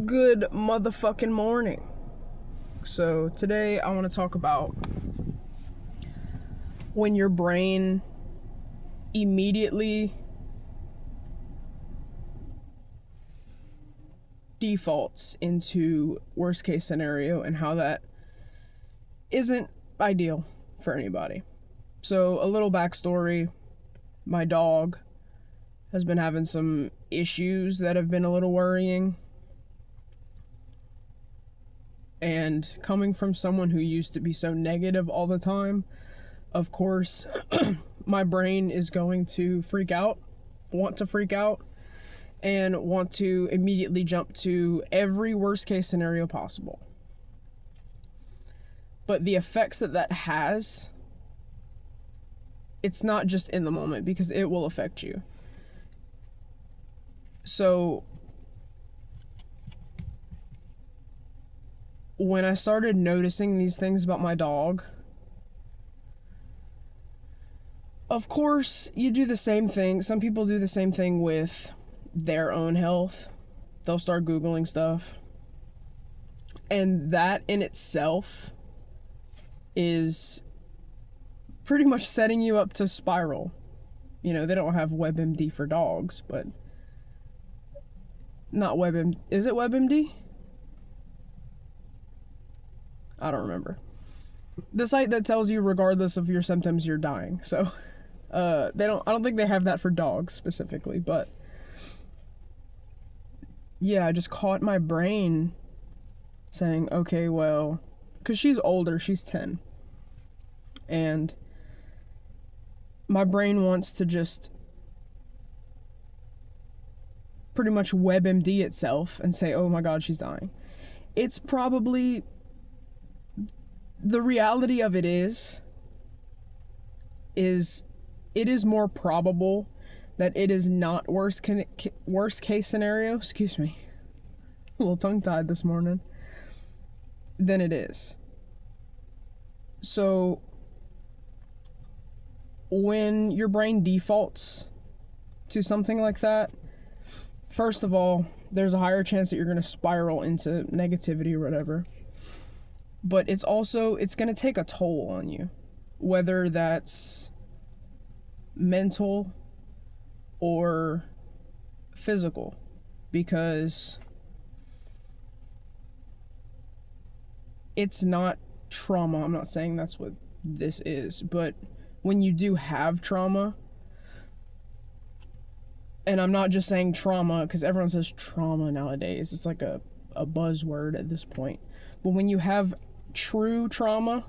Good motherfucking morning. So today I want to talk about when your brain immediately defaults into worst case scenario and how that isn't ideal for anybody. So a little backstory, my dog has been having some issues that have been a little worrying. And coming from someone who used to be so negative all the time, of course, my brain is going to want to freak out, and want to immediately jump to every worst case scenario possible. But the effects that has, it's not just in the moment, because it will affect you. So when I started noticing these things about my dog, of course, you do the same thing. Some people do the same thing with their own health. They'll start Googling stuff. And that in itself is pretty much setting you up to spiral. You know, they don't have WebMD for dogs, but not WebMD. Is it WebMD? I don't remember. The site that tells you regardless of your symptoms, you're dying. So, I don't think they have that for dogs specifically, but yeah, I just caught my brain saying, okay, well, because she's older, she's 10. And my brain wants to just pretty much WebMD itself and say, oh my God, she's dying. It's probably, the reality of it is it is more probable that it is not worst case scenario, excuse me, a little tongue-tied this morning, than it is. So when your brain defaults to something like that, first of all, there's a higher chance that you're going to spiral into negativity or whatever. But it's going to take a toll on you, whether that's mental or physical, because it's not trauma. I'm not saying that's what this is, but when you do have trauma, and I'm not just saying trauma because everyone says trauma nowadays, it's like a buzzword at this point, but when you have true trauma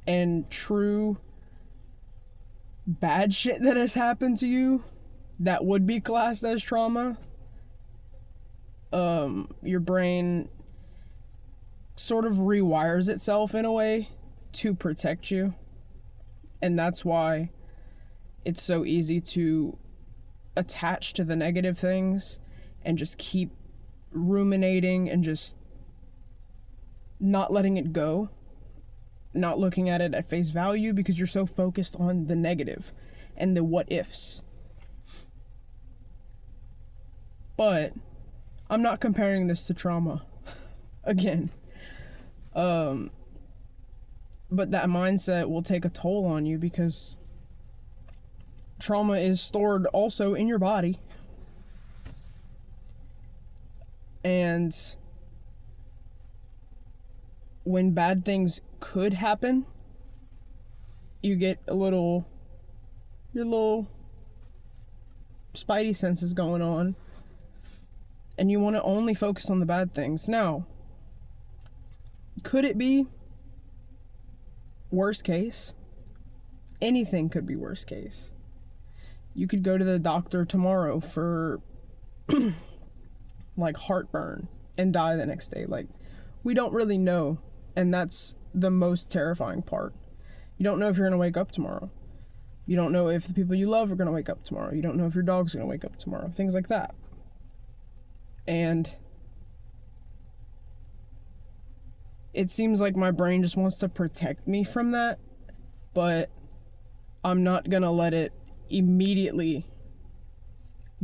and true bad shit that has happened to you that would be classed as trauma, your brain sort of rewires itself in a way to protect you. And that's why it's so easy to attach to the negative things and just keep ruminating and just not letting it go, not looking at it at face value, because you're so focused on the negative and the what ifs. But I'm not comparing this to trauma again. But that mindset will take a toll on you, because trauma is stored also in your body. And when bad things could happen, you get your little spidey senses going on, and you want to only focus on the bad things. Now, could it be worst case? Anything could be worst case. You could go to the doctor tomorrow for like heartburn and die the next day. Like, we don't really know, and that's the most terrifying part. You don't know if you're going to wake up tomorrow. You don't know if the people you love are going to wake up tomorrow. You don't know if your dog's going to wake up tomorrow. Things like that. And it seems like my brain just wants to protect me from that, but I'm not going to let it immediately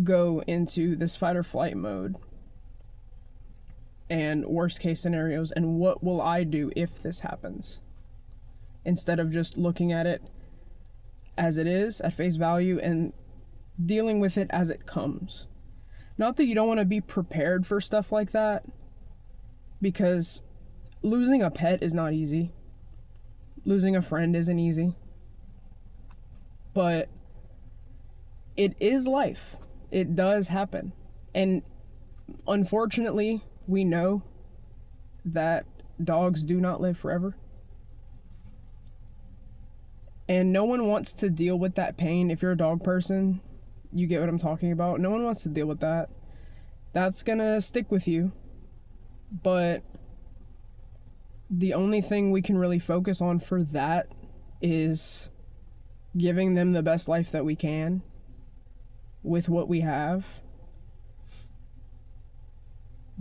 go into this fight or flight mode. and worst case scenarios and what will I do if this happens, instead of just looking at it as it is at face value and dealing with it as it comes. Not that you don't want to be prepared for stuff like that, because losing a pet is not easy. Losing a friend isn't easy. But it is life. It does happen. And unfortunately, we know that dogs do not live forever. And no one wants to deal with that pain. If you're a dog person, you get what I'm talking about. No one wants to deal with that. That's gonna stick with you. But the only thing we can really focus on for that is giving them the best life that we can with what we have.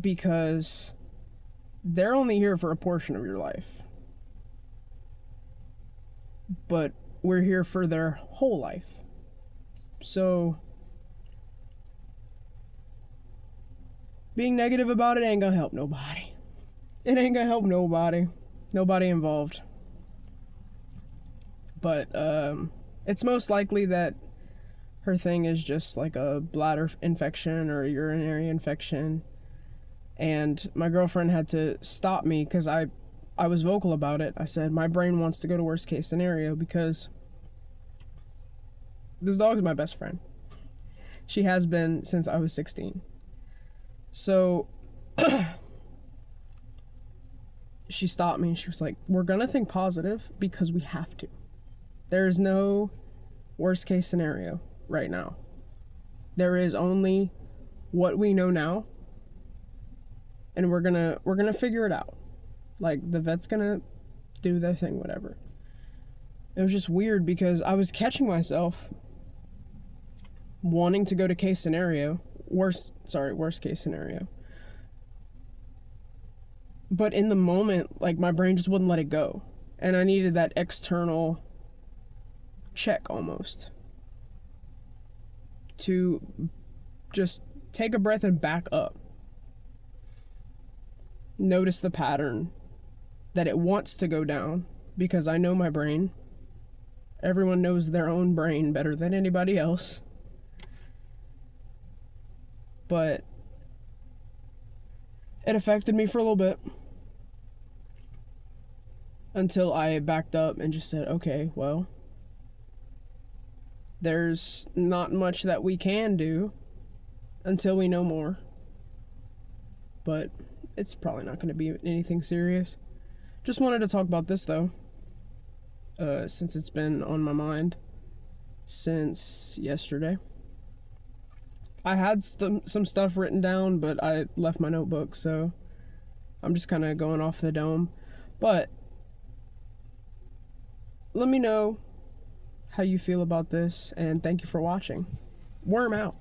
Because they're only here for a portion of your life. But we're here for their whole life. So being negative about it ain't gonna help nobody. It ain't gonna help nobody. Nobody involved. But it's most likely that her thing is just like a bladder infection or a urinary infection. And my girlfriend had to stop me because I was vocal about it. I said, my brain wants to go to worst case scenario because this dog is my best friend. She has been since I was 16. So she stopped me and she was like, we're gonna think positive because we have to. There's no worst case scenario right now. There is only what we know now, and we're gonna figure it out. Like, the vet's gonna do their thing, whatever. It was just weird because I was catching myself wanting to go to worst case scenario. But in the moment, like, my brain just wouldn't let it go. And I needed that external check almost to just take a breath and back up. Notice the pattern that it wants to go down, because I know my brain. Everyone knows their own brain better than anybody else. But it affected me for a little bit until I backed up and just said, okay, well, there's not much that we can do until we know more. But it's probably not going to be anything serious. Just wanted to talk about this, though, since it's been on my mind since yesterday. I had some stuff written down, but I left my notebook, so I'm just kind of going off the dome. But let me know how you feel about this, and thank you for watching. Worm out.